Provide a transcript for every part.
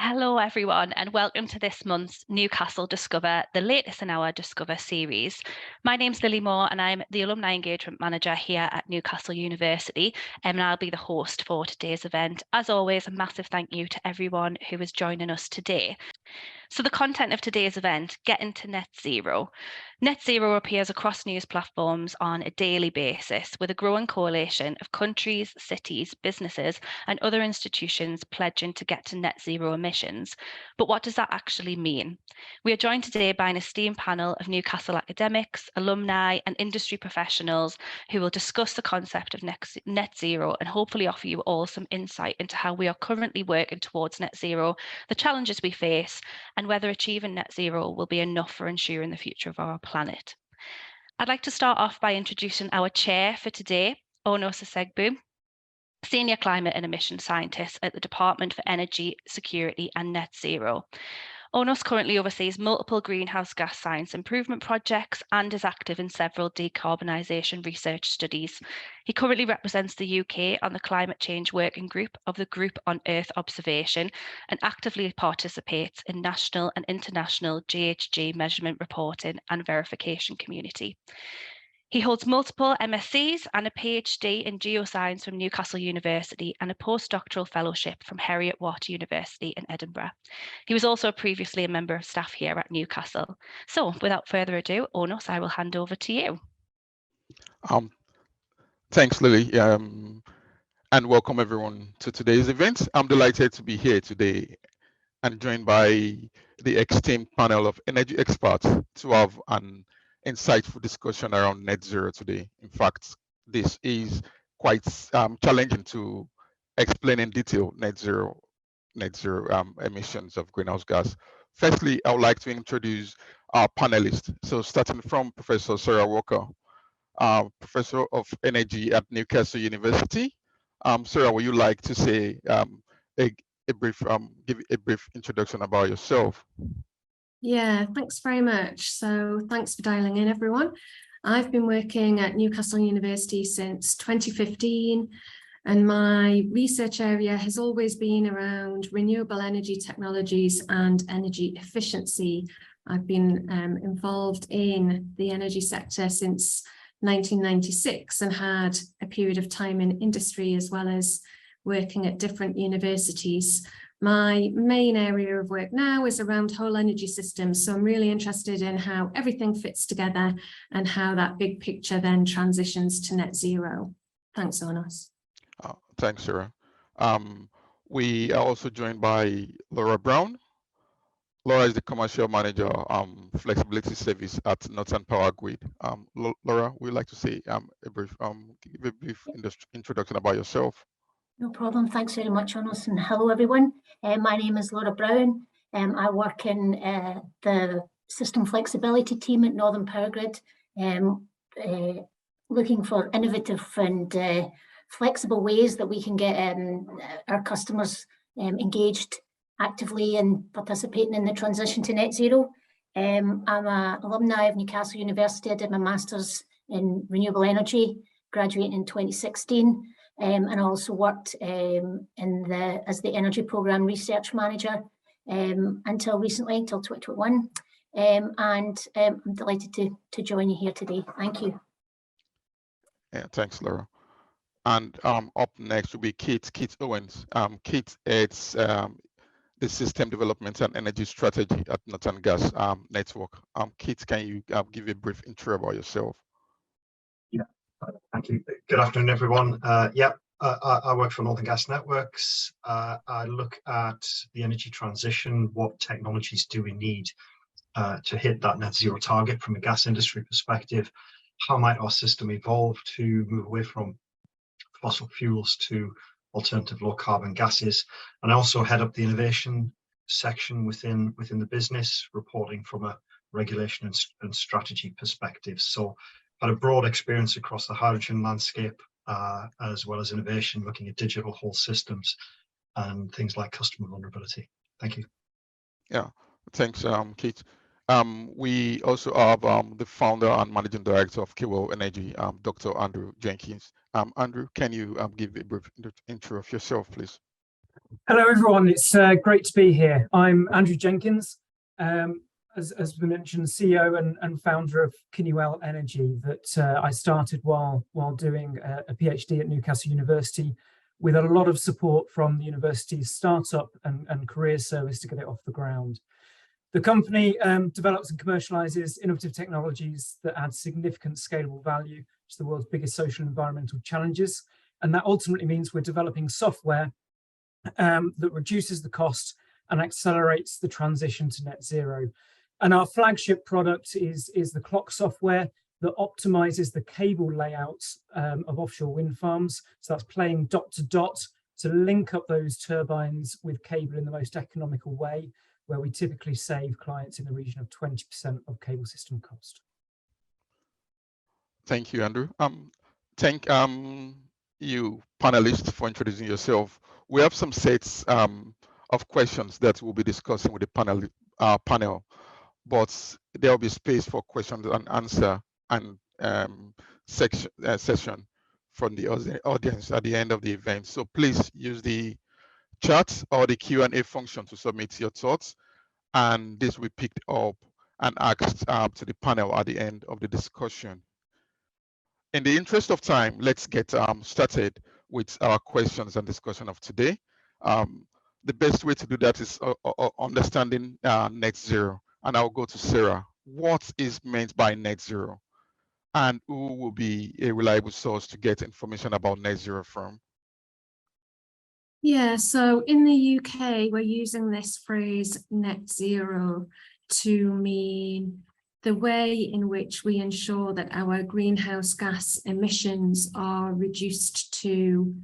Hello, everyone, and welcome to this month's Newcastle Discover, the latest in our Discover series. My name's Lily Moore, and I'm the Alumni Engagement Manager here at Newcastle University, and I'll be the host for today's event. As always, a massive thank you to everyone who is joining us today. So the content of today's event, getting to net zero. Net zero appears across news platforms on a daily basis, with a growing coalition of countries, cities, businesses, and other institutions pledging to get to net zero emissions. But what does that actually mean? We are joined today by an esteemed panel of Newcastle academics, alumni, and industry professionals who will discuss the concept of net zero and hopefully offer you all some insight into how we are currently working towards net zero, the challenges we face, and whether achieving net zero will be enough for ensuring the future of our planet. I'd like to start off by introducing our chair for today, Ono Sesegbu, Senior Climate and Emissions Scientist at the Department for Energy, Security and Net Zero. ONOS currently oversees multiple greenhouse gas science improvement projects and is active in several decarbonisation research studies. He currently represents the UK on the Climate Change Working Group of the Group on Earth Observation and actively participates in national and international GHG measurement reporting and verification community. He holds multiple MScs and a PhD in geoscience from Newcastle University and a postdoctoral fellowship from Heriot-Watt University in Edinburgh. He was also previously a member of staff here at Newcastle. So without further ado, Onos, I will hand over to you. Thanks, Lily, and welcome everyone to today's event. I'm delighted to be here today and joined by the esteemed panel of energy experts to have an insightful discussion around net zero today. In fact, this is quite challenging to explain in detail net zero emissions of greenhouse gas. Firstly, I would like to introduce our panelists. So starting from Professor Sarah Walker, Professor of Energy at Newcastle University. Sarah, would you like to say give a brief introduction about yourself? Yeah, thanks very much. So thanks for dialing in, everyone. I've been working at Newcastle University since 2015, and my research area has always been around renewable energy technologies and energy efficiency. I've been involved in the energy sector since 1996 and had a period of time in industry as well as working at different universities. My main area of work now is around whole energy systems. So I'm really interested in how everything fits together and how that big picture then transitions to net zero. Thanks, Onos. Thanks, Sarah. We are also joined by Laura Brown. Laura is the Commercial Manager, Flexibility Service at Northern Powergrid. Laura, would you like to say give a brief introduction about yourself? No problem. Thanks very much, Onos, and hello, everyone. My name is Laura Brown. I work in the System Flexibility team at Northern Powergrid, looking for innovative and flexible ways that we can get our customers engaged actively and participating in the transition to net zero. I'm an alumni of Newcastle University. I did my master's in renewable energy, graduating in 2016. And I also worked as the energy program research manager until recently, until 2021. And I'm delighted to join you here today. Thank you. Yeah, thanks, Laura. And up next will be Kate Owens. Kate heads the system development and energy strategy at Northern Gas Network. Kate, can you give a brief intro about yourself? Yeah. Thank you. Good afternoon, everyone. I work for Northern Gas Networks. I look at the energy transition. What technologies do we need to hit that net zero target from a gas industry perspective? How might our system evolve to move away from fossil fuels to alternative low carbon gases? And I also head up the innovation section within the business, reporting from a regulation and strategy perspective. So had a broad experience across the hydrogen landscape, as well as innovation, looking at digital whole systems and things like customer vulnerability. Thank you. Yeah, thanks, Kate. We also have the founder and managing director of Kewell Energy, Dr. Andrew Jenkins. Andrew, can you give a brief intro of yourself, please? Hello, everyone. It's great to be here. I'm Andrew Jenkins, as we mentioned, CEO and founder of Renewable Energy that I started while doing a PhD at Newcastle University, with a lot of support from the university's startup and career service to get it off the ground. The company develops and commercializes innovative technologies that add significant scalable value to the world's biggest social and environmental challenges. And that ultimately means we're developing software that reduces the cost and accelerates the transition to net zero. And our flagship product is the clock software that optimizes the cable layouts of offshore wind farms. So that's playing dot to dot to link up those turbines with cable in the most economical way, where we typically save clients in the region of 20% of cable system cost. Thank you, Andrew. Thank you, panelists, for introducing yourself. We have some sets of questions that we'll be discussing with the panel, but there will be space for questions and answer and session from the audience at the end of the event. So please use the chat or the Q&A function to submit your thoughts, and this will be picked up and asked to the panel at the end of the discussion. In the interest of time, let's get started with our questions and discussion of today. The best way to do that is understanding net zero. And I'll go to Sarah. What is meant by net zero? And who will be a reliable source to get information about net zero from? Yeah, so in the UK, we're using this phrase net zero to mean the way in which we ensure that our greenhouse gas emissions are reduced to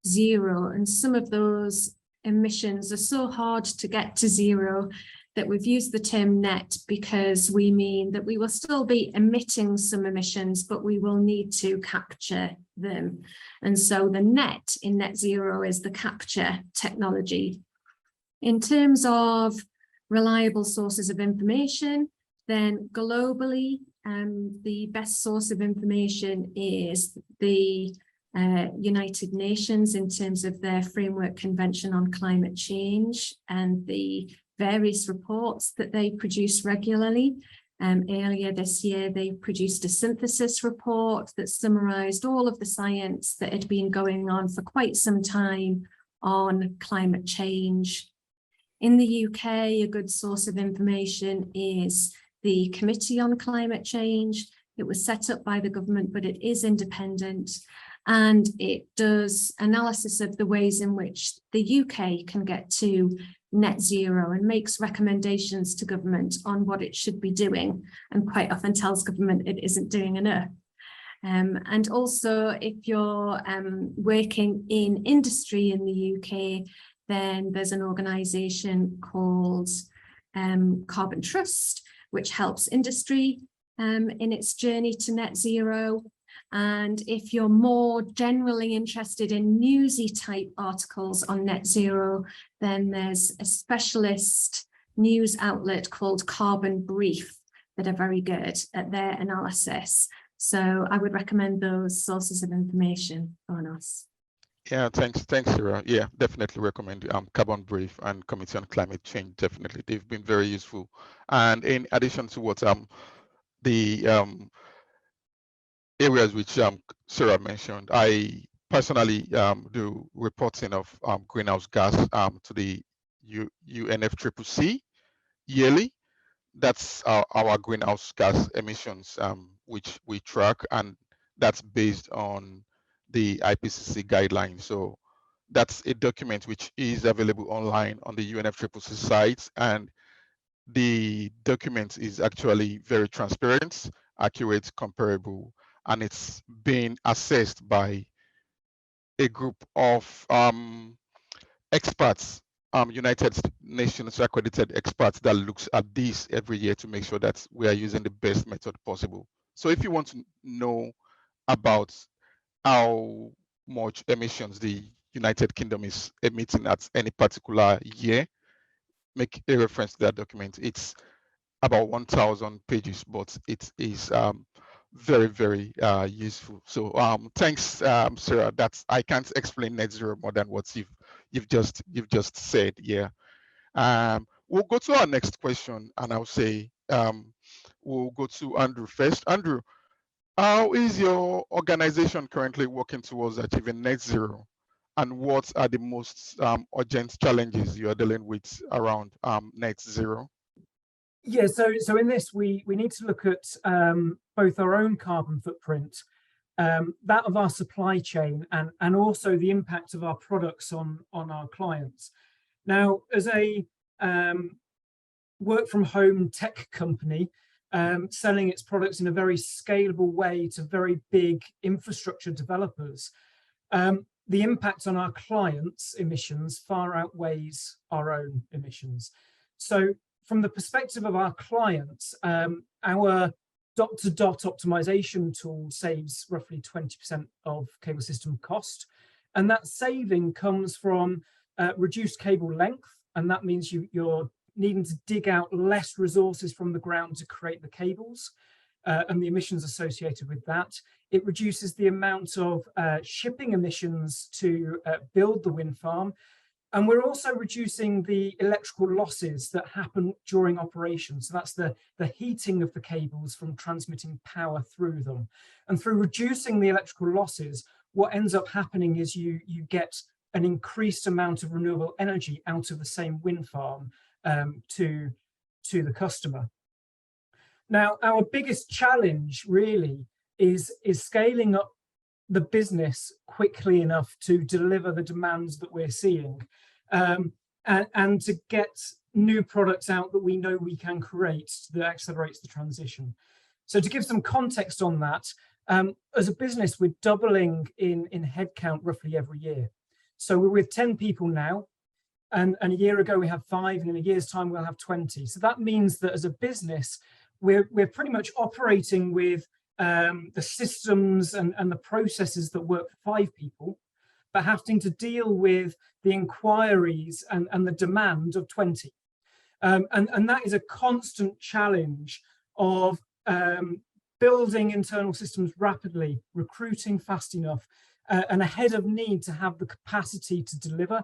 zero. And some of those emissions are so hard to get to zero that we've used the term net, because we mean that we will still be emitting some emissions, but we will need to capture them. And so the net in net zero is the capture technology. In terms of reliable sources of information, then globally, the best source of information is the United Nations in terms of their Framework Convention on Climate Change and the various reports that they produce regularly. Earlier this year, they produced a synthesis report that summarized all of the science that had been going on for quite some time on climate change. In the UK, a good source of information is the Committee on Climate Change. It was set up by the government, but it is independent, and it does analysis of the ways in which the UK can get to net zero and makes recommendations to government on what it should be doing, and quite often tells government it isn't doing enough. And also, if you're working in industry in the UK, then there's an organisation called Carbon Trust, which helps industry in its journey to net zero. And if you're more generally interested in newsy type articles on net zero, then there's a specialist news outlet called Carbon Brief that are very good at their analysis. So I would recommend those sources of information on us. Yeah, thanks, Sarah. Yeah, definitely recommend Carbon Brief and Committee on Climate Change. Definitely, they've been very useful. And in addition to what the areas which Sarah mentioned, I personally do reporting of greenhouse gas to the UNFCCC yearly. That's our greenhouse gas emissions, which we track, and that's based on the IPCC guidelines. So that's a document which is available online on the UNFCCC site, and the document is actually very transparent, accurate, comparable, and it's being assessed by a group of experts, United Nations accredited experts that looks at this every year to make sure that we are using the best method possible. So if you want to know about how much emissions the United Kingdom is emitting at any particular year, make a reference to that document. It's about 1,000 pages, but it is very, very useful. So thanks, Sarah. I can't explain net zero more than what you've just said. Yeah. We'll go to our next question, and I'll say we'll go to Andrew first. Andrew, how is your organization currently working towards achieving net zero? And what are the most urgent challenges you are dealing with around net zero? Yeah, so in this, we need to look at both our own carbon footprint, that of our supply chain, and also the impact of our products on our clients. Now, as a work from home tech company, selling its products in a very scalable way to very big infrastructure developers, the impact on our clients' emissions far outweighs our own emissions. So from the perspective of our clients, our dot-to-dot optimization tool saves roughly 20% of cable system cost. And that saving comes from reduced cable length. And that means you're needing to dig out less resources from the ground to create the cables and the emissions associated with that. It reduces the amount of shipping emissions to build the wind farm. And we're also reducing the electrical losses that happen during operation. So that's the heating of the cables from transmitting power through them. And through reducing the electrical losses, what ends up happening is you get an increased amount of renewable energy out of the same wind farm to the customer. Now, our biggest challenge really is scaling up the business quickly enough to deliver the demands that we're seeing, and to get new products out that we know we can create that accelerates the transition. So to give some context on that, as a business, we're doubling in headcount roughly every year. So we're with 10 people now, and a year ago we had 5, and in a year's time we'll have 20. So that means that as a business, we're pretty much operating with the systems and the processes that work for 5 people, but having to deal with the inquiries and the demand of 20. And that is a constant challenge of building internal systems rapidly, recruiting fast enough, and ahead of need to have the capacity to deliver,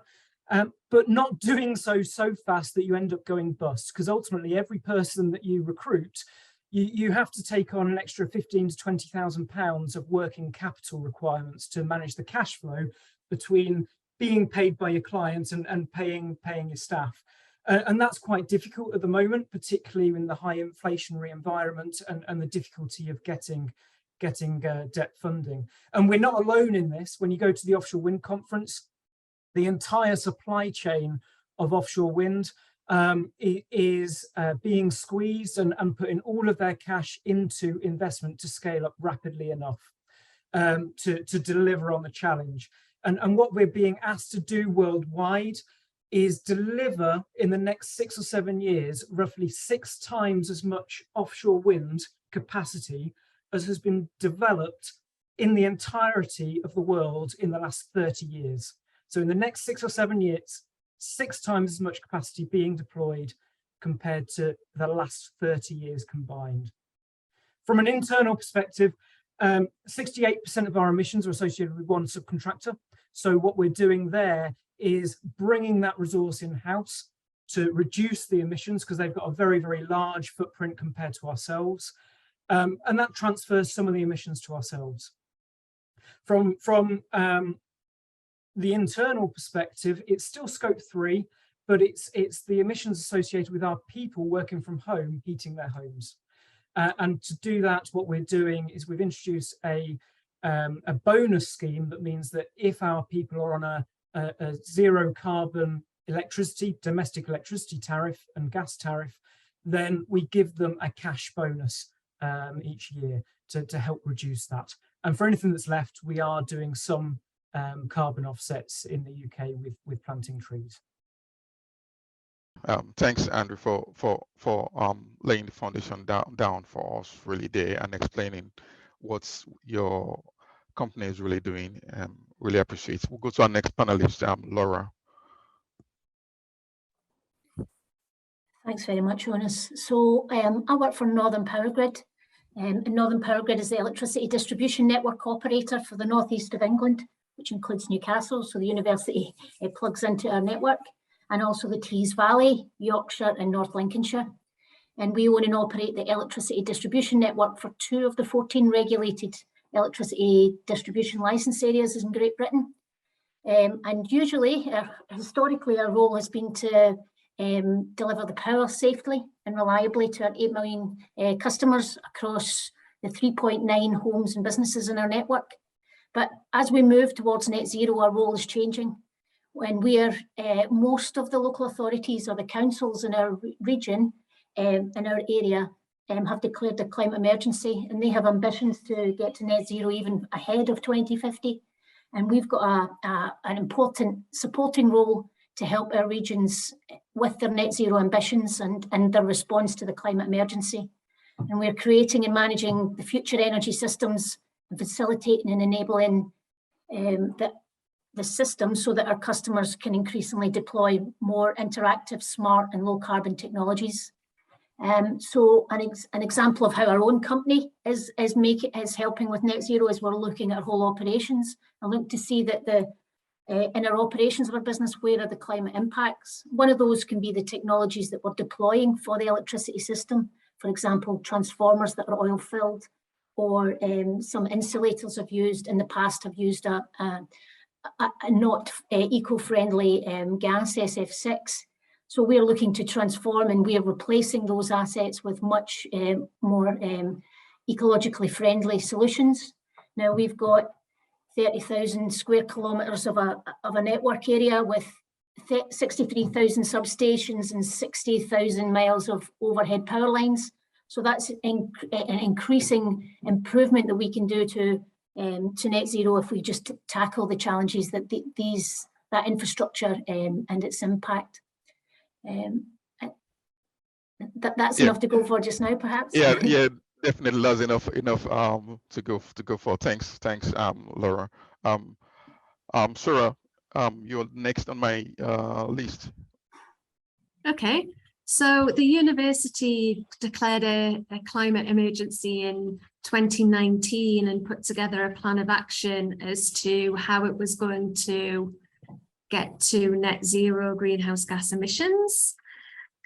but not doing so fast that you end up going bust, because ultimately every person that you recruit, you have to take on an extra £15,000 to £20,000 of working capital requirements to manage the cash flow between being paid by your clients and paying your staff. And that's quite difficult at the moment, particularly in the high inflationary environment and the difficulty of getting debt funding. And we're not alone in this. When you go to the Offshore Wind Conference, the entire supply chain of offshore wind is being squeezed and putting all of their cash into investment to scale up rapidly enough to deliver on the challenge. And what we're being asked to do worldwide is deliver in the next 6 or 7 years roughly 6 times as much offshore wind capacity as has been developed in the entirety of the world in the last 30 years. So in the next 6 or 7 years, 6 times as much capacity being deployed compared to the last 30 years combined. From an internal perspective, 68% of our emissions are associated with one subcontractor. So what we're doing there is bringing that resource in-house to reduce the emissions, because they've got a very, very large footprint compared to ourselves. And that transfers some of the emissions to ourselves. From the internal perspective, it's still scope 3, but it's the emissions associated with our people working from home, heating their homes. And to do that, what we're doing is we've introduced a bonus scheme that means that if our people are on a zero carbon electricity, domestic electricity tariff and gas tariff, then we give them a cash bonus each year to help reduce that. And for anything that's left, we are doing some carbon offsets in the UK with planting trees. Thanks, Andrew, for laying the foundation down for us really there and explaining what your company is really doing. Really appreciate it. We'll go to our next panelist, Laura. Thanks very much, Jonas. So I work for Northern Powergrid. And Northern Powergrid is the electricity distribution network operator for the northeast of England. which includes Newcastle, so the university plugs into our network, and also the Tees Valley, Yorkshire and North Lincolnshire. And we own and operate the electricity distribution network for 2 of the 14 regulated electricity distribution licence areas in Great Britain. And usually, historically, our role has been to deliver the power safely and reliably to our 8 million customers across the 3.9 homes and businesses in our network. But as we move towards net zero, our role is changing. When most of the local authorities or the councils in our region, in our area, have declared a climate emergency, and they have ambitions to get to net zero even ahead of 2050. And we've got an important supporting role to help our regions with their net zero ambitions and their response to the climate emergency. And we're creating and managing the future energy systems and facilitating and enabling the system so that our customers can increasingly deploy more interactive, smart and low carbon technologies. So an example of how our own company is helping with net zero is we're looking at our whole operations and look to see that in our operations of our business, where are the climate impacts? One of those can be the technologies that we're deploying for the electricity system. For example, transformers that are oil filled, or some insulators have used a not eco-friendly gas SF6. So we're looking to transform, and we are replacing those assets with much more ecologically friendly solutions. Now we've got 30,000 square kilometres of a network area with 63,000 substations and 60,000 miles of overhead power lines. So that's an increasing improvement that we can do to net zero if we just tackle the challenges that that infrastructure and its impact. That's enough to go for just now, perhaps. Yeah, definitely. That's enough to go for. Thanks, Laura. Sarah, you're next on my list. Okay, so the university declared a climate emergency in 2019 and put together a plan of action as to how it was going to get to net zero greenhouse gas emissions.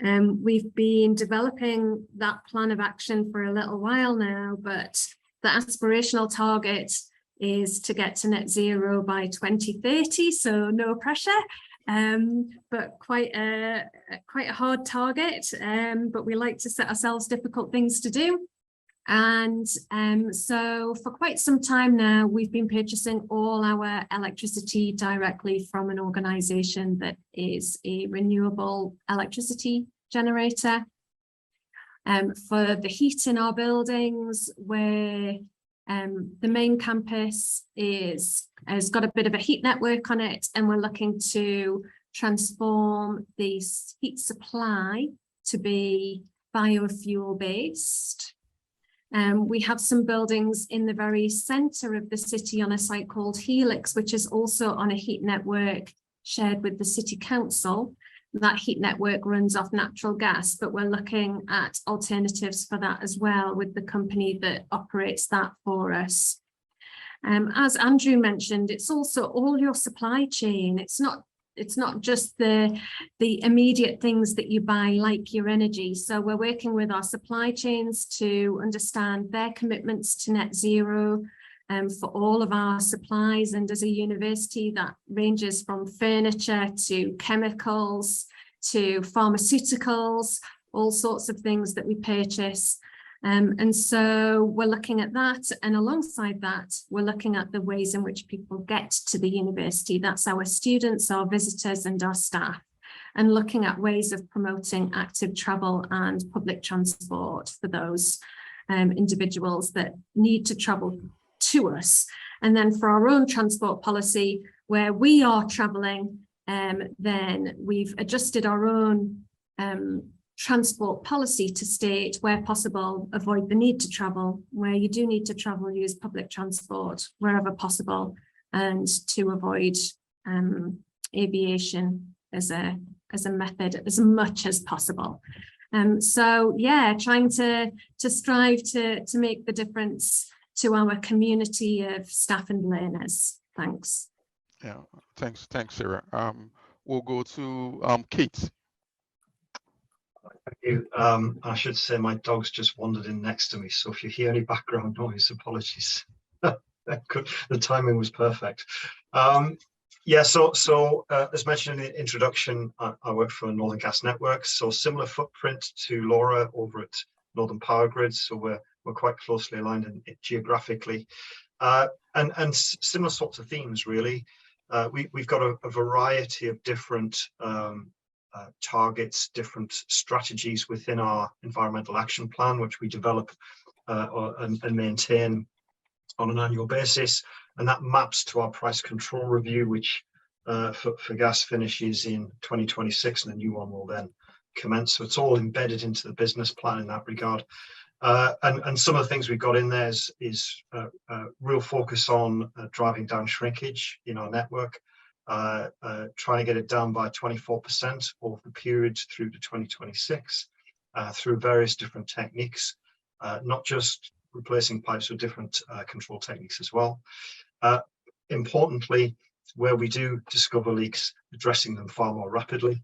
We've been developing that plan of action for a little while now, but the aspirational target is to get to net zero by 2030, so no pressure, but quite a hard target, but we like to set ourselves difficult things to do. And so for quite some time now, we've been purchasing all our electricity directly from an organisation that is a renewable electricity generator. For the heat in our buildings, where the main campus has got a bit of a heat network on it, and we're looking to transform the heat supply to be biofuel based. We have some buildings in the very centre of the city on a site called Helix, which is also on a heat network shared with the City Council. That heat network runs off natural gas, but we're looking at alternatives for that as well with the company that operates that for us. As Andrew mentioned, it's also all your supply chain. It's not just the immediate things that you buy, like your energy. So we're working with our supply chains to understand their commitments to net zero for all of our supplies. And as a university, that ranges from furniture to chemicals to pharmaceuticals, all sorts of things that we purchase. And so we're looking at that, and alongside that, we're looking at the ways in which people get to the university. That's our students, our visitors and our staff, and looking at ways of promoting active travel and public transport for those individuals that need to travel to us. And then for our own transport policy, where we are travelling, then we've adjusted our own transport policy to state, where possible, avoid the need to travel. Where you do need to travel, use public transport wherever possible, and to avoid aviation as a method as much as possible. So yeah, trying to strive to make the difference to our community of staff and learners. Thanks. Yeah, thanks, Sarah. We'll go to Kate. Thank you. I should say my dog's just wandered in next to me, so if you hear any background noise, apologies. The timing was perfect. Yeah, so as mentioned in the introduction, I work for Northern Gas Networks, so similar footprint to Laura over at Northern Powergrid, so we're quite closely aligned geographically, and similar sorts of themes really. We've got a variety of different targets, different strategies within our environmental action plan, which we develop and maintain on an annual basis, and that maps to our price control review, which for gas finishes in 2026, and a new one will then commence. So it's all embedded into the business plan in that regard. And some of the things we've got in there is real focus on driving down shrinkage in our network, trying to get it down by 24% over the period through to 2026 through various different techniques, not just replacing pipes with different control techniques as well. Importantly, where we do discover leaks, addressing them far more rapidly.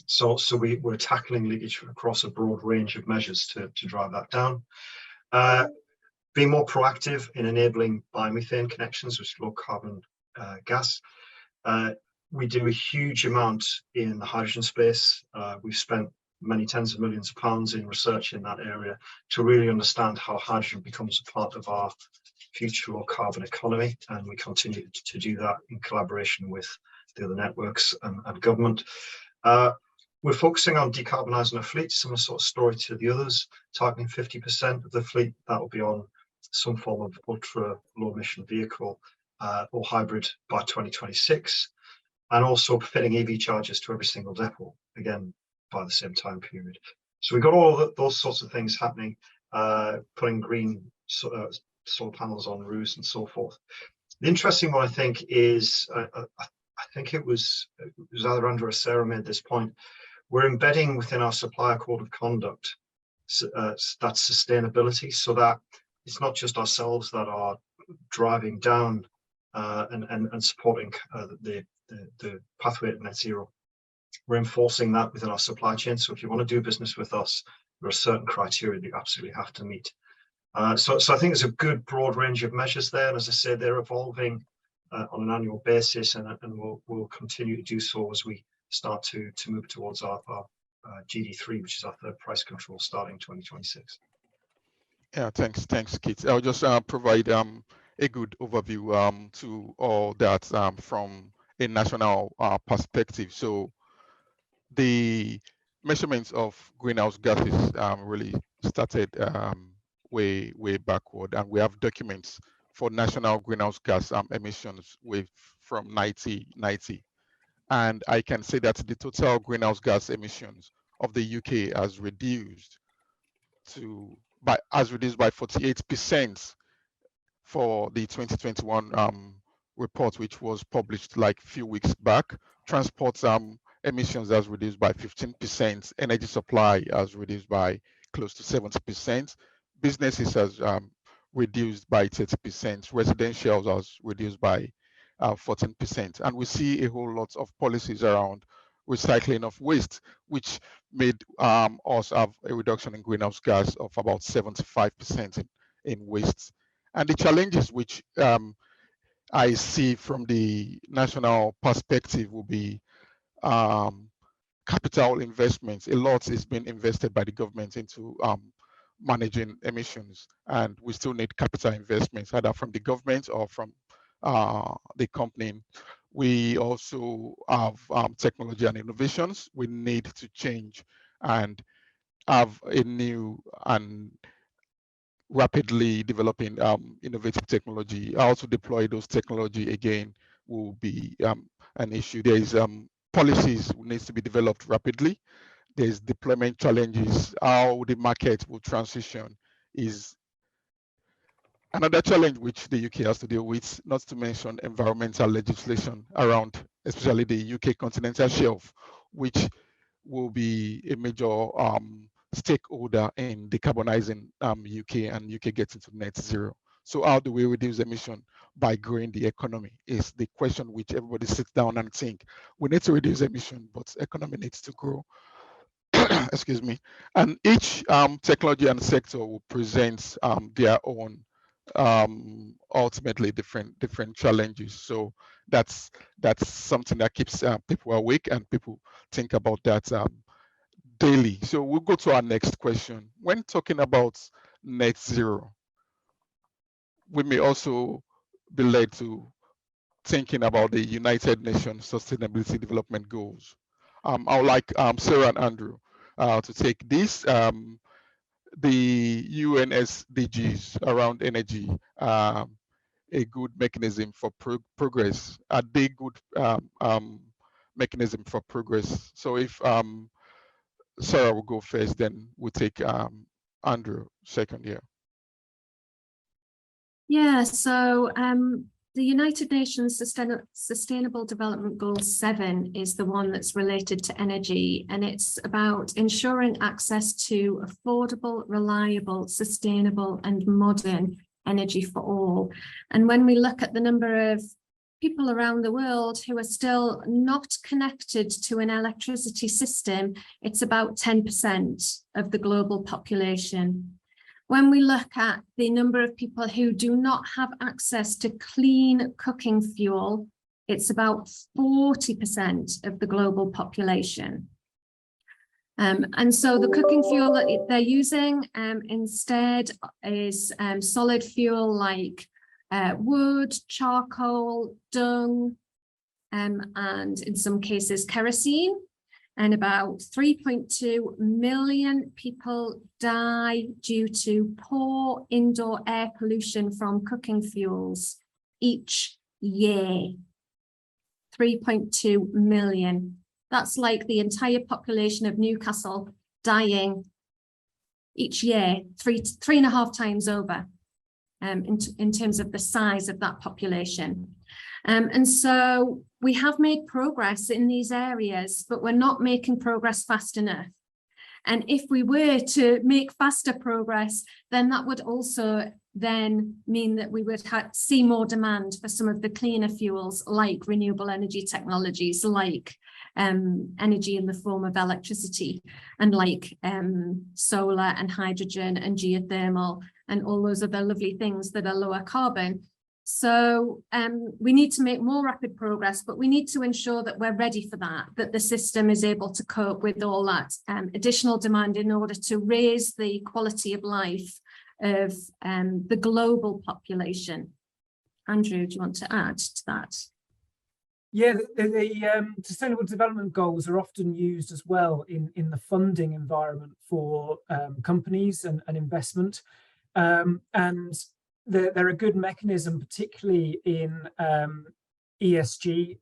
So we're tackling leakage across a broad range of measures to drive that down. Being more proactive in enabling biomethane connections, which is low carbon gas. We do a huge amount in the hydrogen space. We've spent many tens of millions of pounds in research in that area to really understand how hydrogen becomes a part of our future low carbon economy, and we continue to do that in collaboration with the other networks and government. We're focusing on decarbonising our fleet, similar sort of story to the others, targeting 50% of the fleet that will be on some form of ultra low emission vehicle or hybrid by 2026, and also fitting EV chargers to every single depot, again, by the same time period. So we've got all of those sorts of things happening, putting green solar panels on roofs and so forth. The interesting one, I think, is, I think it was either Andrew or Sarah made this point, we're embedding within our supplier code of conduct that sustainability, so that it's not just ourselves that are driving down and supporting the pathway to net zero. We're enforcing that within our supply chain. So if you want to do business with us, there are certain criteria that you absolutely have to meet. So I think there's a good broad range of measures there. And as I said, they're evolving on an annual basis, and we'll continue to do so as we start to move towards our GD3, which is our third price control, starting 2026. Yeah, thanks, Kit. I'll just provide a good overview to all that from a national perspective. So the measurements of greenhouse gases really started way backward, and we have documents for national greenhouse gas emissions from 1990. And I can say that the total greenhouse gas emissions of the UK has reduced by 48% for the 2021 report, which was published like a few weeks back. Transport emissions has reduced by 15%. Energy supply has reduced by close to 70%. Businesses has reduced by 30%. Residential has reduced by 14%. And we see a whole lot of policies around recycling of waste, which made us have a reduction in greenhouse gas of about 75% in waste. And the challenges which I see from the national perspective will be capital investments. A lot is being invested by the government into managing emissions, and we still need capital investments, either from the government or from the company. We also have technology and innovations. We need to change and have a new and rapidly developing innovative technology. How to deploy those technology again will be an issue. There is policies needs to be developed rapidly. There's deployment challenges. How the market will transition is another challenge which the UK has to deal with, not to mention environmental legislation around, especially the UK continental shelf, which will be a major stakeholder in decarbonizing UK and UK getting to net zero. So how do we reduce emission? By growing the economy is the question which everybody sits down and think. We need to reduce emission, but economy needs to grow. Excuse me. And each technology and sector will present their own ultimately different challenges. So that's something that keeps people awake, and people think about that daily. So we'll go to our next question. When talking about net zero, we may also be led to thinking about the United Nations Sustainability Development Goals. I would like Sarah and Andrew to take this. The UN SDGs around energy, a good mechanism for progress, a big good mechanism for progress. So if Sarah will go first, then we'll take Andrew second here. Yeah, so the United Nations Sustainable Development Goal 7 is the one that's related to energy, and it's about ensuring access to affordable, reliable, sustainable and modern energy for all. And when we look at the number of people around the world who are still not connected to an electricity system, it's about 10% of the global population. When we look at the number of people who do not have access to clean cooking fuel, it's about 40% of the global population. And so the cooking fuel that they're using instead is solid fuel like wood, charcoal, dung, and in some cases kerosene. And about 3.2 million people die due to poor indoor air pollution from cooking fuels each year. 3.2 million. That's like the entire population of Newcastle dying each year, three and a half times over, in terms of the size of that population. And so we have made progress in these areas, but we're not making progress fast enough. And if we were to make faster progress, then that would also then mean that we would see more demand for some of the cleaner fuels like renewable energy technologies, like energy in the form of electricity, and like solar and hydrogen and geothermal and all those other lovely things that are lower carbon. So we need to make more rapid progress, but we need to ensure that we're ready for that the system is able to cope with all that additional demand in order to raise the quality of life of the global population. Andrew, do you want to add to that? Yeah, the Sustainable Development Goals are often used as well in the funding environment for companies and investment. And they're a good mechanism, particularly in ESG,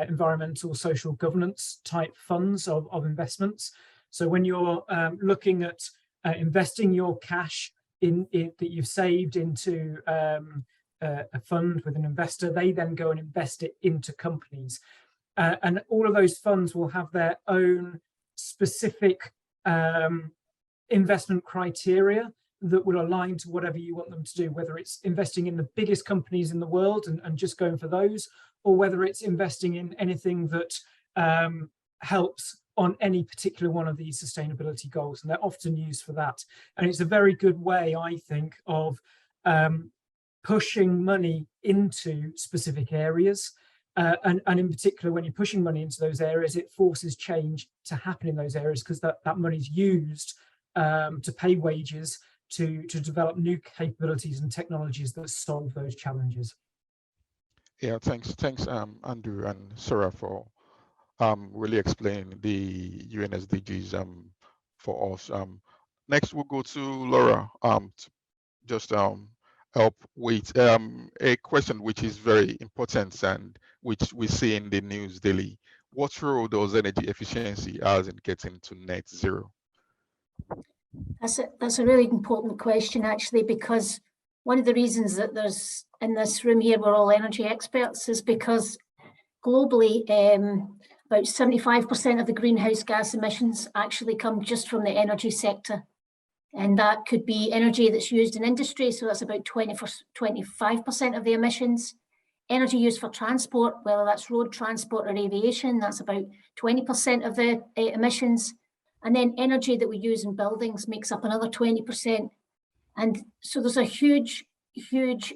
environmental social governance type funds of investments. So when you're looking at investing your cash that you've saved into a fund with an investor, they then go and invest it into companies. And all of those funds will have their own specific investment criteria that will align to whatever you want them to do, whether it's investing in the biggest companies in the world and just going for those, or whether it's investing in anything that helps on any particular one of these sustainability goals. And they're often used for that. And it's a very good way, I think, of pushing money into specific areas. And in particular, when you're pushing money into those areas, it forces change to happen in those areas, because that money's used to pay wages, to develop new capabilities and technologies that solve those challenges. Yeah, thanks, Andrew and Sarah, for really explaining the UN SDGs for us. Next, we'll go to Laura to just help with a question which is very important and which we see in the news daily. What role does energy efficiency has in getting to net zero? That's a really important question, actually, because one of the reasons that there's in this room here, we're all energy experts, is because globally, about 75% of the greenhouse gas emissions actually come just from the energy sector. And that could be energy that's used in industry, so that's about 25% of the emissions. Energy used for transport, whether that's road transport or aviation, that's about 20% of the emissions. And then energy that we use in buildings makes up another 20%. And so there's a huge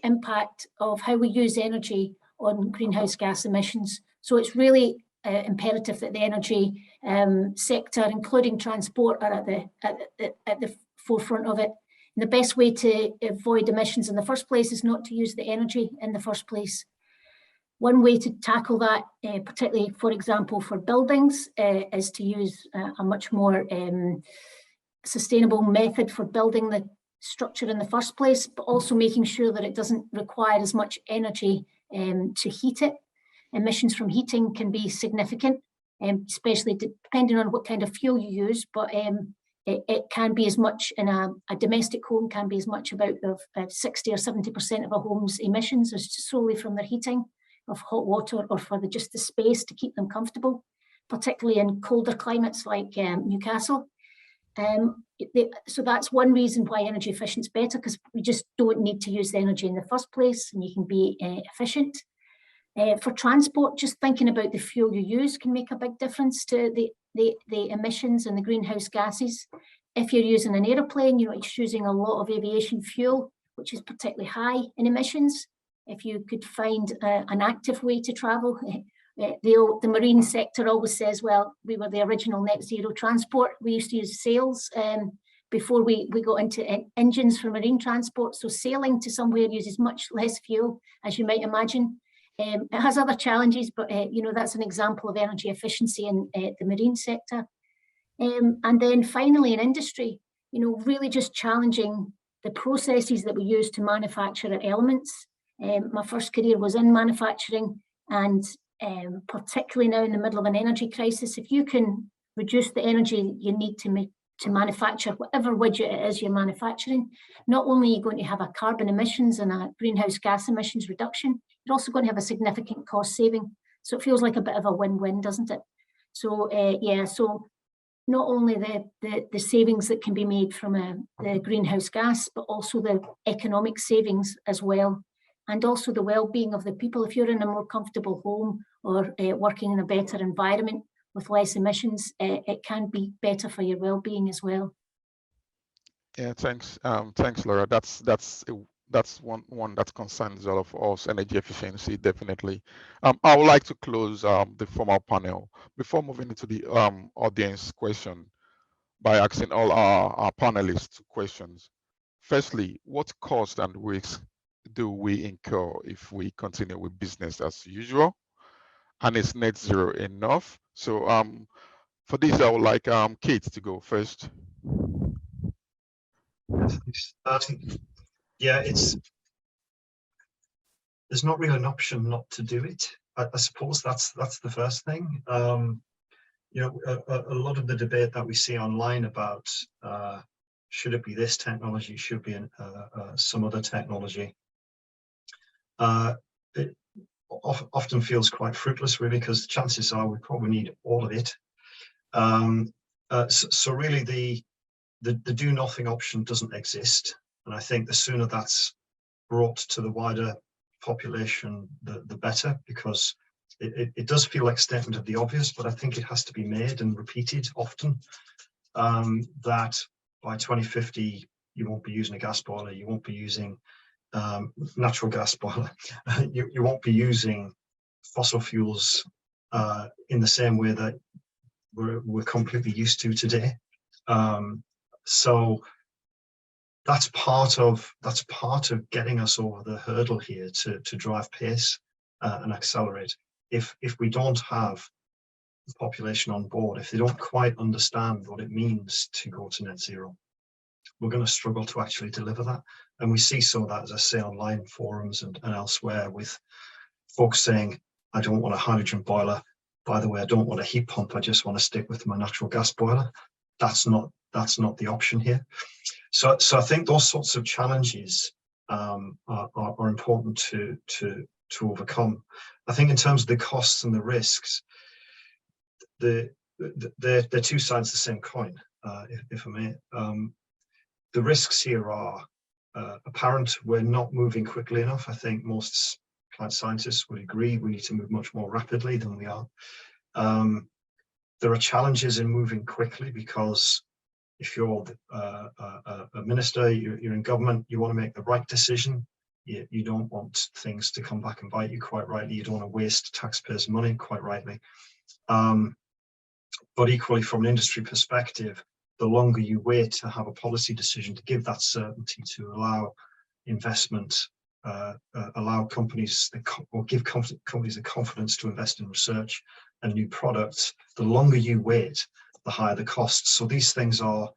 impact of how we use energy on greenhouse gas emissions. So it's really imperative that the energy sector, including transport, are at the forefront of it. And the best way to avoid emissions in the first place is not to use the energy in the first place. One way to tackle that, particularly, for example, for buildings, is to use a much more sustainable method for building the structure in the first place, but also making sure that it doesn't require as much energy to heat it. Emissions from heating can be significant, especially depending on what kind of fuel you use, but it can be as much in a domestic home, can be as much about 60 or 70% of a home's emissions is solely from their heating of hot water or for just the space to keep them comfortable, particularly in colder climates like Newcastle. So that's one reason why energy efficient is better, because we just don't need to use the energy in the first place and you can be efficient. For transport, just thinking about the fuel you use can make a big difference to the emissions and the greenhouse gases. If you're using an aeroplane, you're using a lot of aviation fuel, which is particularly high in emissions. If you could find an active way to travel, the marine sector always says, well, we were the original net zero transport. We used to use sails before we got into engines for marine transport. So sailing to somewhere uses much less fuel, as you might imagine. It has other challenges, but that's an example of energy efficiency in the marine sector. And then finally in industry, really just challenging the processes that we use to manufacture elements. My first career was in manufacturing, and particularly now in the middle of an energy crisis, if you can reduce the energy you need to manufacture whatever widget it is you're manufacturing, not only are you going to have a carbon emissions and a greenhouse gas emissions reduction, you're also going to have a significant cost saving. So it feels like a bit of a win-win, doesn't it? So so not only the savings that can be made from the greenhouse gas, but also the economic savings as well. And also the well-being of the people. If you're in a more comfortable home or working in a better environment with less emissions, it can be better for your well-being as well. Yeah, thanks, Laura. That's one that concerns all of us, energy efficiency, definitely. I would like to close the formal panel before moving into the audience question by asking all our panelists questions. Firstly, what cost and risks do we incur if we continue with business as usual? And is net zero enough? So for this, I would like Kate to go first. Yeah, there's not really an option not to do it. I suppose that's the first thing. A lot of the debate that we see online about should it be this technology, should be some other technology, it often feels quite fruitless, really, because the chances are we probably need all of it. So really the do nothing option doesn't exist, and I think the sooner that's brought to the wider population, the better, because it does feel like a statement of the obvious, but I think it has to be made and repeated often, that by 2050 you won't be using a gas boiler, you won't be using natural gas boiler, you won't be using fossil fuels in the same way that we're completely used to today. So that's part of getting us over the hurdle here to drive pace and accelerate. If we don't have the population on board, if they don't quite understand what it means to go to net zero, we're going to struggle to actually deliver that. And we see some of that, as I say, online forums and elsewhere, with folks saying, I don't want a hydrogen boiler. By the way, I don't want a heat pump. I just want to stick with my natural gas boiler. That's not the option here. So I think those sorts of challenges are important to overcome. I think in terms of the costs and the risks, they're two sides of the same coin, if I may. The risks here are apparent. We're not moving quickly enough. I think most climate scientists would agree we need to move much more rapidly than we are. There are challenges in moving quickly because if you're a minister, you're in government, you want to make the right decision. You don't want things to come back and bite you, quite rightly. You don't want to waste taxpayers' money, quite rightly. But equally, from an industry perspective, the longer you wait to have a policy decision to give that certainty, to allow investment, allow companies, or give companies the confidence to invest in research and new products, the longer you wait, the higher the costs. So these things are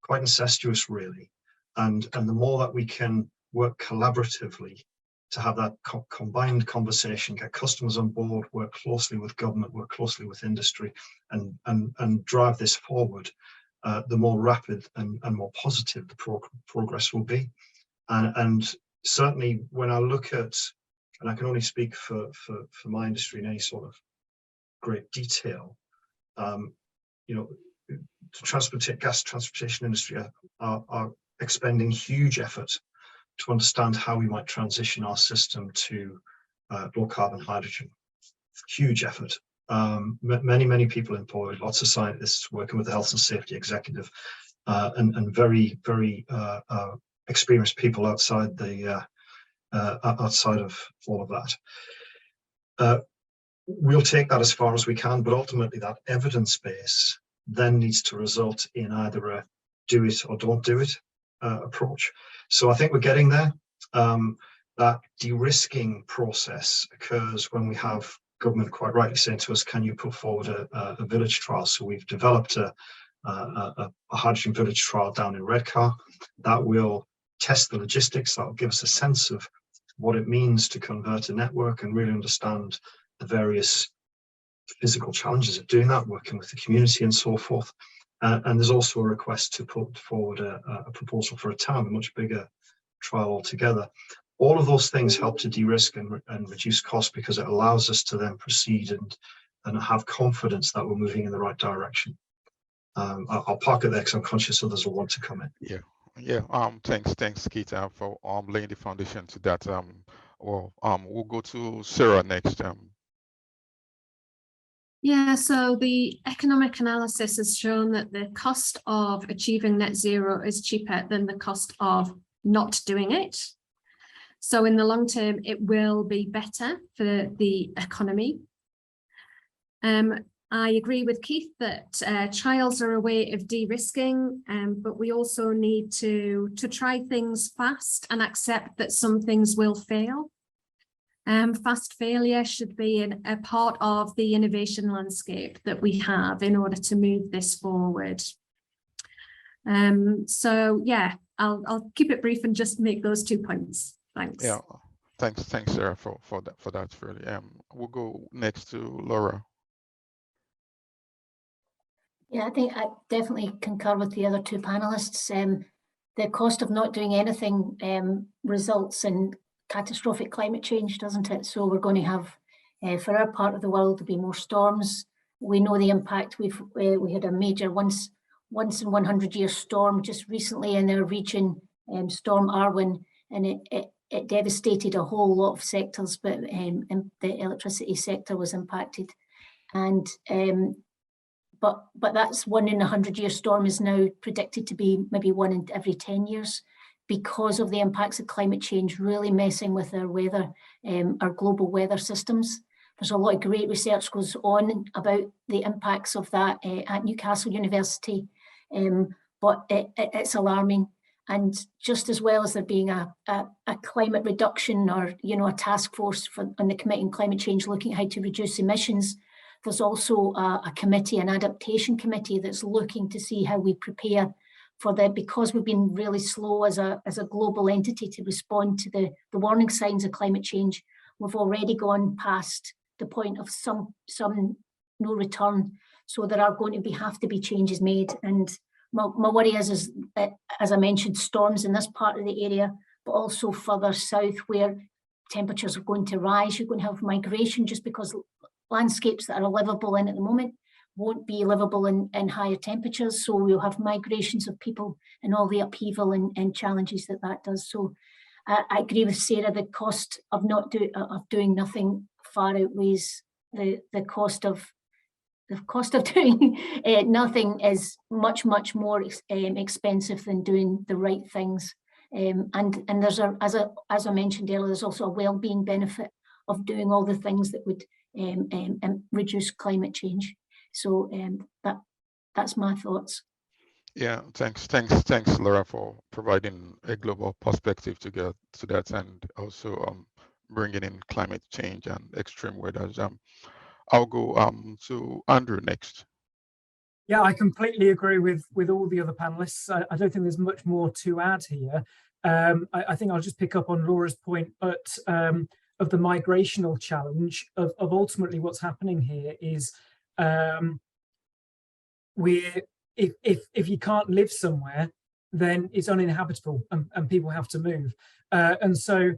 quite incestuous, really. And the more that we can work collaboratively to have that combined conversation, get customers on board, work closely with government, work closely with industry, and drive this forward, the more rapid and more positive the progress will be. And certainly when I look at, and I can only speak for my industry in any sort of great detail, you know, the gas transportation industry are expending huge effort to understand how we might transition our system to low carbon hydrogen. Huge effort. Many people employed, lots of scientists working with the health and safety executive, and very experienced people outside of all of that. We'll take that as far as we can, but ultimately that evidence base then needs to result in either a do it or don't do it approach. So I think we're getting there. That de-risking process occurs when we have government quite rightly saying to us, can you put forward a village trial? So we've developed a hydrogen village trial down in Redcar that will test the logistics, that will give us a sense of what it means to convert a network and really understand the various physical challenges of doing that, working with the community and so forth. And there's also a request to put forward a proposal for a town, a much bigger trial altogether. All of those things help to de-risk and reduce costs because it allows us to then proceed and have confidence that we're moving in the right direction. I'll park it there because I'm conscious others will want to come in. Yeah. Thanks, Keith, for laying the foundation to that. We'll go to Sarah next. Yeah, so the economic analysis has shown that the cost of achieving net zero is cheaper than the cost of not doing it. So in the long term, it will be better for the economy. I agree with Keith that trials are a way of de-risking, but we also need to try things fast and accept that some things will fail. Fast failure should be a part of the innovation landscape that we have in order to move this forward. So yeah, I'll keep it brief and just make those 2 points. Thanks. Yeah, thanks, Sarah, for that. Really, we'll go next to Laura. Yeah, I think I definitely concur with the other two panelists. The cost of not doing anything results in catastrophic climate change, doesn't it? So we're going to have, for our part of the world, there'll be more storms. We know the impact. We had a major once in 100-year storm just recently in our region, Storm Arwen, and it devastated a whole lot of sectors, but the electricity sector was impacted. And but that's 1 in 100-year storm is now predicted to be maybe 1 in every 10 years because of the impacts of climate change really messing with our weather, our global weather systems. There's a lot of great research goes on about the impacts of that at Newcastle University, but it's alarming. And just as well as there being a climate reduction or, a task force on the Committee on Climate Change looking at how to reduce emissions, there's also a committee, an adaptation committee that's looking to see how we prepare for that, because we've been really slow as a global entity to respond to the warning signs of climate change. We've already gone past the point of some no return. So there are going to have to be changes made. And my worry is that, as I mentioned, storms in this part of the area, but also further south where temperatures are going to rise. You're going to have migration just because landscapes that are livable in at the moment won't be livable in higher temperatures. So we'll have migrations of people and all the upheaval and challenges that does. So I agree with Sarah, the cost of doing nothing far outweighs the cost of doing nothing is much more expensive than doing the right things. And there's as I mentioned earlier, there's also a well-being benefit of doing all the things that would reduce climate change. So that's my thoughts. Yeah, thanks, Laura, for providing a global perspective to get to that, and also bringing in climate change and extreme weather. I'll go to Andrew next. Yeah, I completely agree with all the other panelists. I don't think there's much more to add here. I think I'll just pick up on Laura's point, but of the migrational challenge of ultimately what's happening here is if you can't live somewhere, then it's uninhabitable and people have to move. And so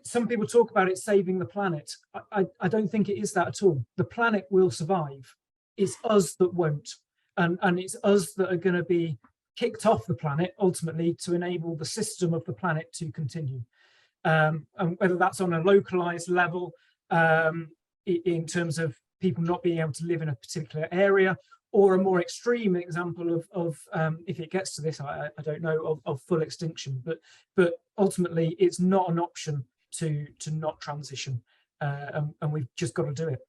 some people talk about it saving the planet. I don't think it is that at all. The planet will survive. It's us that won't. And it's us that are going to be kicked off the planet ultimately to enable the system of the planet to continue. And whether that's on a localized level in terms of people not being able to live in a particular area, or a more extreme example of if it gets to this, I don't know, of full extinction. But ultimately, it's not an option to not transition, and we've just got to do it.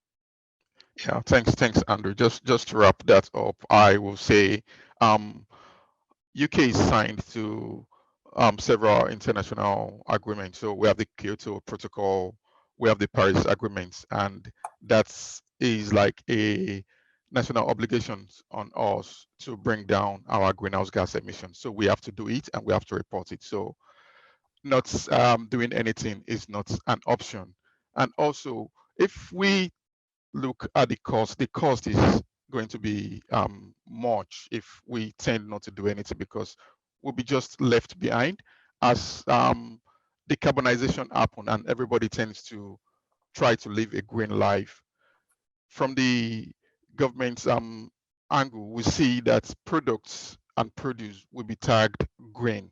Yeah, thanks, Andrew. Just to wrap that up, I will say UK is signed to several international agreements. So we have the Kyoto Protocol, we have the Paris Agreements, and that is like a national obligation on us to bring down our greenhouse gas emissions. So we have to do it and we have to report it. So not doing anything is not an option. And also, if we look at the cost is going to be much if we tend not to do anything, because we'll be just left behind as decarbonization happen and everybody tends to try to live a green life. From the government's angle, we see that products and produce will be tagged green,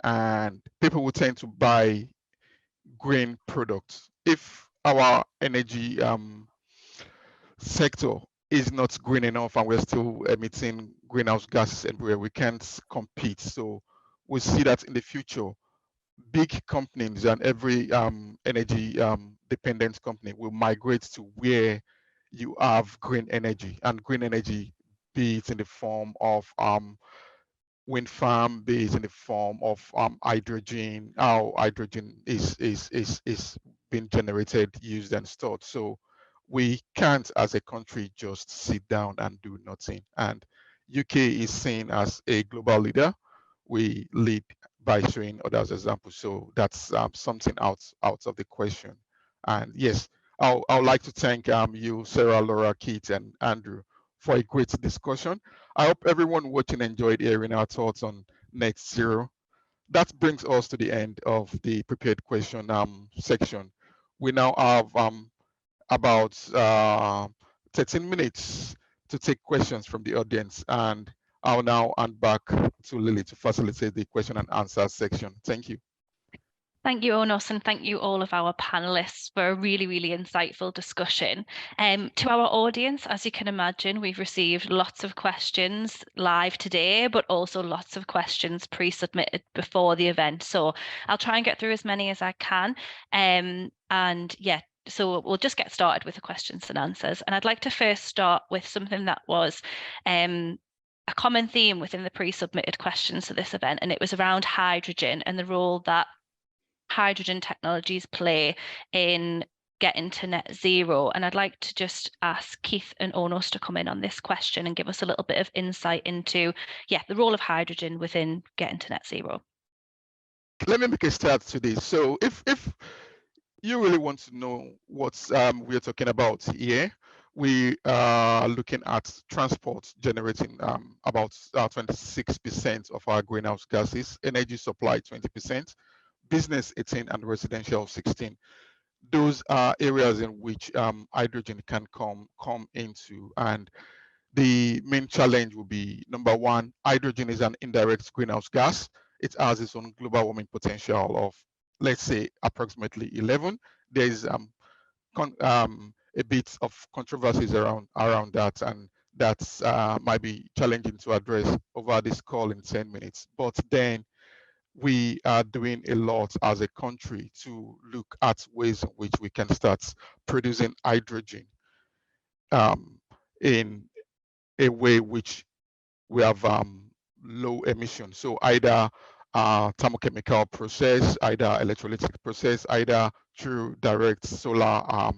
and people will tend to buy green products. If our energy sector is not green enough and we're still emitting greenhouse gases everywhere, we can't compete. So we see that in the future, big companies and every energy dependent company will migrate to where you have green energy, and green energy, be it in the form of wind farm, be it in the form of hydrogen, how hydrogen is being generated, used and stored. So we can't as a country just sit down and do nothing. And UK is seen as a global leader. We lead by showing others examples. So that's something out of the question. And yes, I would like to thank you, Sarah, Laura, Keith, and Andrew for a great discussion. I hope everyone watching enjoyed hearing our thoughts on net zero. That brings us to the end of the prepared question section. We now have about 13 minutes to take questions from the audience, and I'll now hand back to Lily to facilitate the question and answer section. Thank you. Thank you, Onos, and thank you all of our panelists for a really, really insightful discussion. To our audience, as you can imagine, we've received lots of questions live today, but also lots of questions pre-submitted before the event. So I'll try and get through as many as I can. And yeah, so we'll just get started with the questions and answers. And I'd like to first start with something that was a common theme within the pre-submitted questions to this event, and it was around hydrogen and the role that hydrogen technologies play in getting to net zero. And I'd like to just ask Keith and Onos to come in on this question and give us a little bit of insight into, the role of hydrogen within getting to net zero. Let me make a start to this. So if you really want to know what we're talking about here, we are looking at transport generating about 26% of our greenhouse gases, energy supply 20%, business 18, and residential 16. those are areas in which hydrogen can come into. And the main challenge will be, number one, hydrogen is an indirect greenhouse gas. It has its own global warming potential of, let's say, approximately 11. There is a bit of controversies around that, and that's might be challenging to address over this call in 10 minutes. But then we are doing a lot as a country to look at ways in which we can start producing hydrogen in a way which we have low emission. So either thermochemical process, either electrolytic process, either through direct solar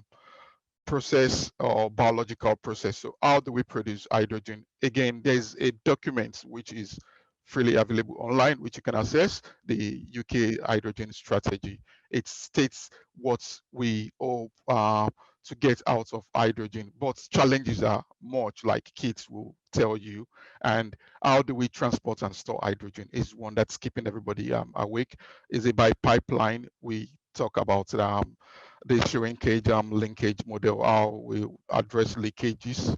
process or biological process. So how do we produce hydrogen? Again, there's a document which is freely available online, which you can access, the UK hydrogen strategy. It states what we hope to get out of hydrogen, but challenges are much, like kids will tell you. And how do we transport and store hydrogen is one that's keeping everybody awake. Is it by pipeline? We talk about the shrinkage linkage model, how we address leakages.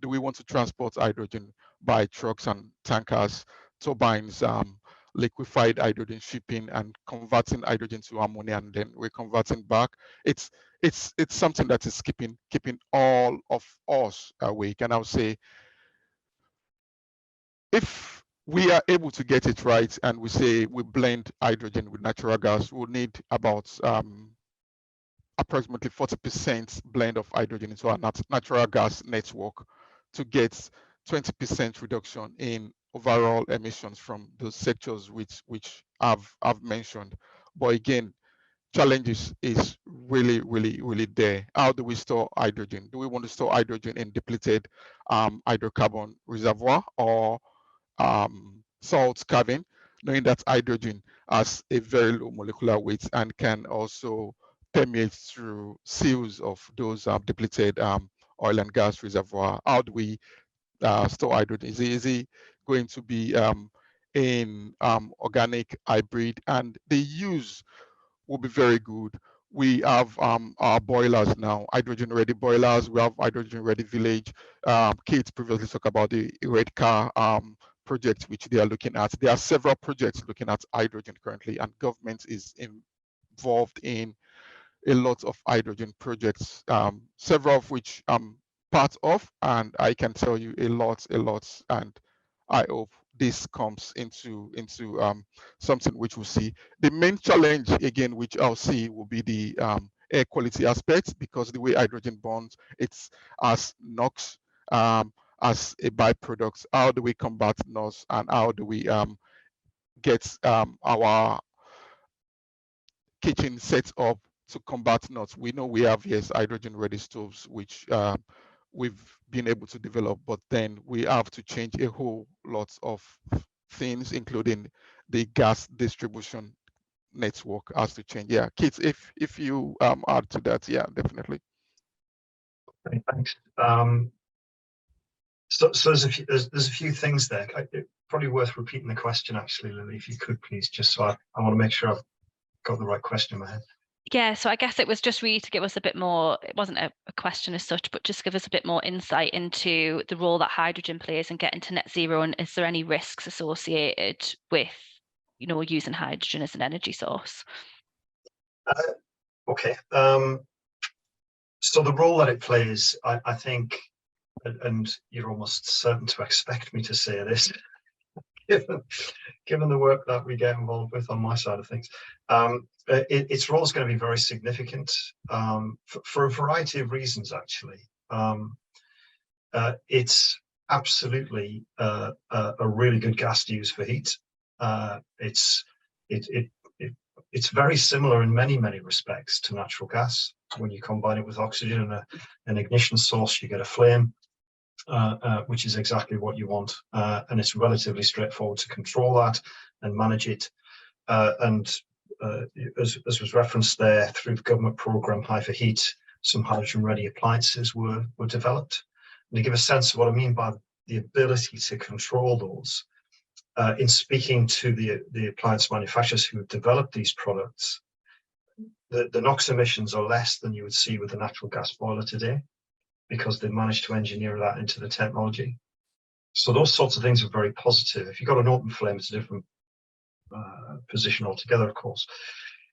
Do we want to transport hydrogen by trucks and tankers, turbines, liquefied hydrogen shipping and converting hydrogen to ammonia and then reconverting back? It's something that is keeping all of us awake. And I'll say, if we are able to get it right and we say we blend hydrogen with natural gas, we'll need about approximately 40% blend of hydrogen into our natural gas network to get 20% reduction in overall emissions from those sectors which I've mentioned. But again, challenges is really there. How do we store hydrogen? Do we want to store hydrogen in depleted hydrocarbon reservoir or salt cavern, knowing that hydrogen has a very low molecular weight and can also permeate through seals of those depleted oil and gas reservoir? How do we store hydrogen? Is it going to be in organic hybrid? And the use will be very good. We have our boilers now, hydrogen ready boilers. We have hydrogen ready village. Kate previously talked about the red car project which they are looking at. There are several projects looking at hydrogen currently, and government is involved in a lot of hydrogen projects, several of which I'm part of, and I can tell you a lot, and I hope this comes into something which we'll see. The main challenge, again, which I'll see, will be the air quality aspect, because the way hydrogen bonds, it's as NOx, as a byproduct. How do we combat NOx, and how do we get our kitchen set up to combat NOx? We know we have, yes, hydrogen ready stoves, which we've been able to develop, but then we have to change a whole lot of things, including the gas distribution network has to change. Yeah, Keith, if you add to that, yeah, definitely. Okay, thanks. So there's a few things there. Probably worth repeating the question, actually, Lily, if you could please, just so I want to make sure I've got the right question in my head. Yeah, so I guess it was just really to give us a bit more, it wasn't a question as such, but just give us a bit more insight into the role that hydrogen plays in getting to net zero, and is there any risks associated with, using hydrogen as an energy source? Okay, so the role that it plays, I think, and you're almost certain to expect me to say this, given the work that we get involved with on my side of things, its role is going to be very significant for a variety of reasons, actually. It's absolutely a really good gas to use for heat. It's very similar in many respects to natural gas. When you combine it with oxygen and an ignition source, you get a flame. Which is exactly what you want, and it's relatively straightforward to control that and manage it. And as was referenced there, through the government program High for Heat, some hydrogen-ready appliances were developed. And to give a sense of what I mean by the ability to control those, in speaking to the appliance manufacturers who have developed these products, the NOx emissions are less than you would see with a natural gas boiler today, because they managed to engineer that into the technology. So those sorts of things are very positive. If you've got an open flame, it's a different position altogether, of course.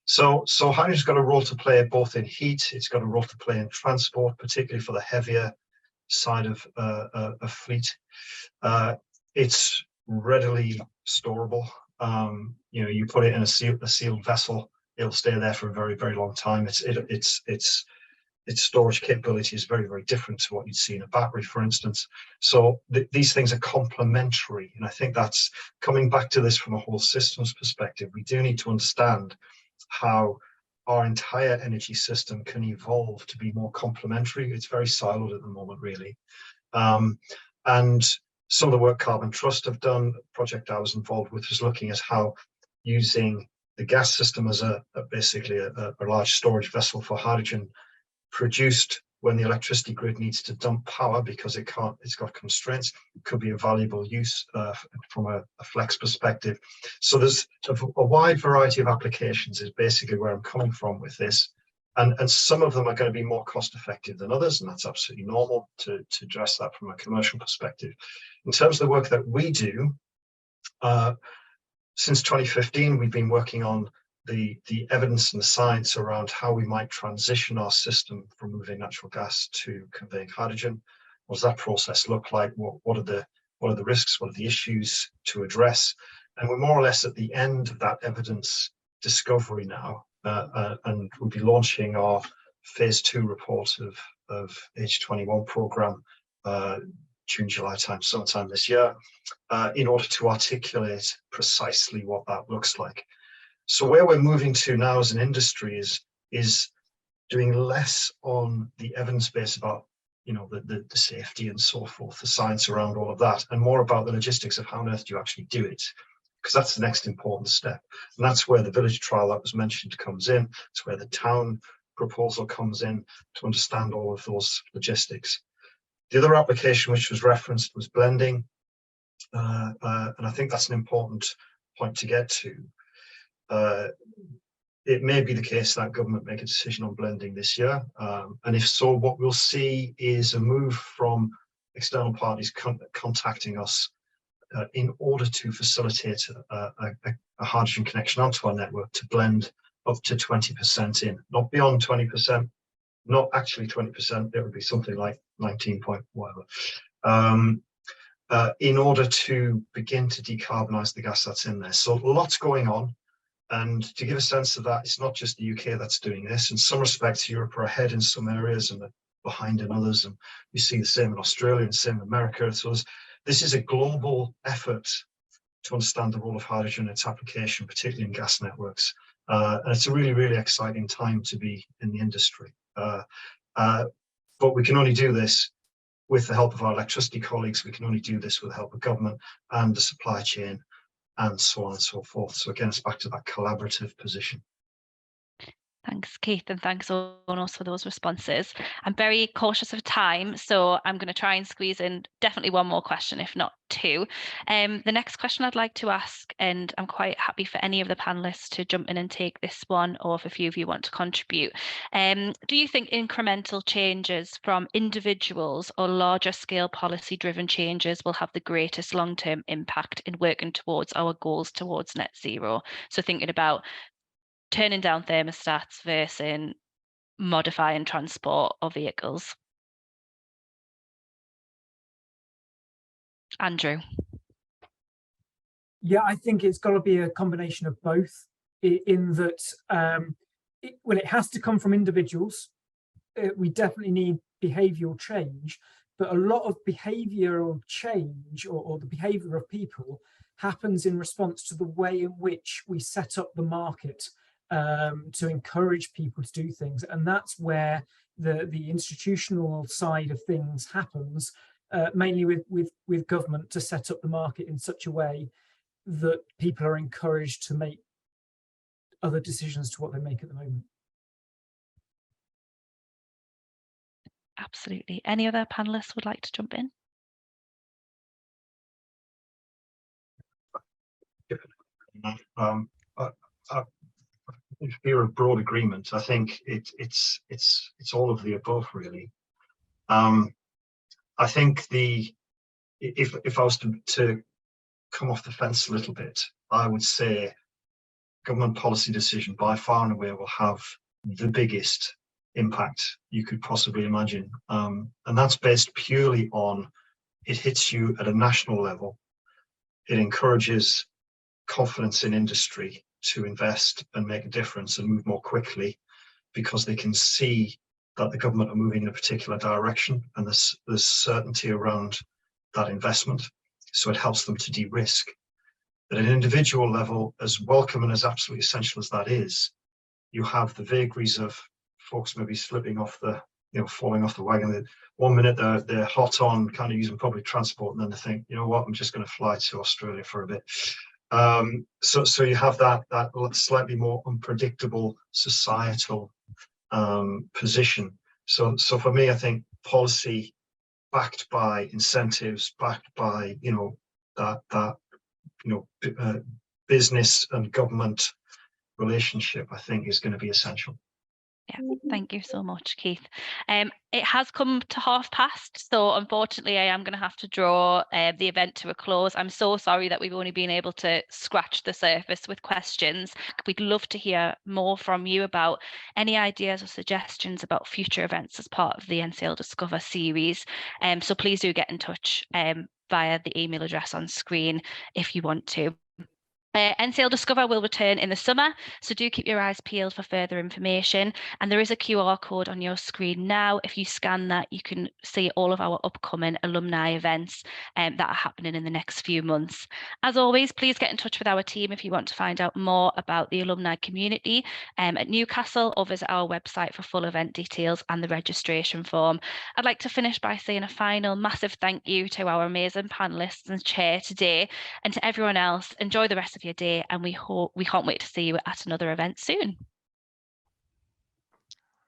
So hydrogen's got a role to play both in heat, it's got a role to play in transport, particularly for the heavier side of a fleet. It's readily storable. You know, you put it in a sealed vessel, it'll stay there for a very, very long time. Its storage capability is very, very different to what you'd see in a battery, for instance. So these things are complementary. And I think that's coming back to this from a whole systems perspective. We do need to understand how our entire energy system can evolve to be more complementary. It's very siloed at the moment, really. And some of the work Carbon Trust have done, the project I was involved with, was looking at how using the gas system as basically a large storage vessel for hydrogen produced when the electricity grid needs to dump power because it's got constraints, could be a valuable use from a flex perspective. So there's a wide variety of applications is basically where I'm coming from with this. And some of them are going to be more cost effective than others, and that's absolutely normal to address that from a commercial perspective. In terms of the work that we do, since 2015, we've been working on the evidence and the science around how we might transition our system from moving natural gas to conveying hydrogen. What does that process look like? What are the risks? What are the issues to address? And we're more or less at the end of that evidence discovery now, and we'll be launching our phase 2 report of H21 program June, July time, sometime this year, in order to articulate precisely what that looks like. So where we're moving to now as an industry is doing less on the evidence base about, you know, the safety and so forth, the science around all of that, and more about the logistics of how on earth do you actually do it, because that's the next important step. And that's where the village trial that was mentioned comes in. It's where the town proposal comes in, to understand all of those logistics. The other application which was referenced was blending, and I think that's an important point to get to. It may be the case that government make a decision on blending this year, and if so, what we'll see is a move from external parties contacting us in order to facilitate a hydrogen connection onto our network to blend up to 20% in, not beyond 20%, not actually 20%, it would be something like 19 point whatever, in order to begin to decarbonize the gas that's in there. So lots going on. And to give a sense of that, it's not just the UK that's doing this. In some respects, Europe are ahead in some areas and behind in others. And you see the same in Australia and same in America. So this is a global effort to understand the role of hydrogen and its application, particularly in gas networks. And it's a really, really exciting time to be in the industry. But we can only do this with the help of our electricity colleagues. We can only do this with the help of government and the supply chain, and so on and so forth. So again, it's back to that collaborative position. Thanks, Keith, and thanks, Onos, for those responses. I'm very cautious of time, so I'm going to try and squeeze in definitely one more question, if not two. The next question I'd like to ask, and I'm quite happy for any of the panelists to jump in and take this one, or if a few of you want to contribute. Do you think incremental changes from individuals or larger scale policy-driven changes will have the greatest long-term impact in working towards our goals towards net zero? So thinking about turning down thermostats versus modifying transport or vehicles. Andrew. Yeah, I think it's got to be a combination of both, in that, well, it has to come from individuals. We definitely need behavioural change, but a lot of behavioural change or the behaviour of people happens in response to the way in which we set up the market to encourage people to do things, and that's where the institutional side of things happens, mainly with government to set up the market in such a way that people are encouraged to make other decisions to what they make at the moment. Absolutely. Any other panelists would like to jump in? in fear of broad agreement. I think it's all of the above, really. I think if I was to come off the fence a little bit, I would say government policy decision by far and away will have the biggest impact you could possibly imagine. And that's based purely on it hits you at a national level. It encourages confidence in industry to invest and make a difference and move more quickly because they can see that the government are moving in a particular direction and there's certainty around that investment. So it helps them to de-risk. At an individual level, as welcome and as absolutely essential as that is, you have the vagaries of folks maybe slipping off the, falling off the wagon. 1 minute they're hot on kind of using public transport, and then they think, you know what, I'm just going to fly to Australia for a bit. So you have that slightly more unpredictable societal position. So for me, I think policy backed by incentives, backed by business and government relationship, I think is going to be essential. Yeah, thank you so much, Keith. It has come to past, so unfortunately I am going to have to draw the event to a close. I'm so sorry that we've only been able to scratch the surface with questions. We'd love to hear more from you about any ideas or suggestions about future events as part of the NCL Discover series. So please do get in touch via the email address on screen if you want to. NCL Discover will return in the summer, so do keep your eyes peeled for further information. And there is a QR code on your screen now. If you scan that, you can see all of our upcoming alumni events that are happening in the next few months. As always, please get in touch with our team if you want to find out more about the alumni community at Newcastle, or visit our website for full event details and the registration form. I'd like to finish by saying a final massive thank you to our amazing panelists and chair today, and to everyone else. Enjoy the rest of your day, and we can't wait to see you at another event soon.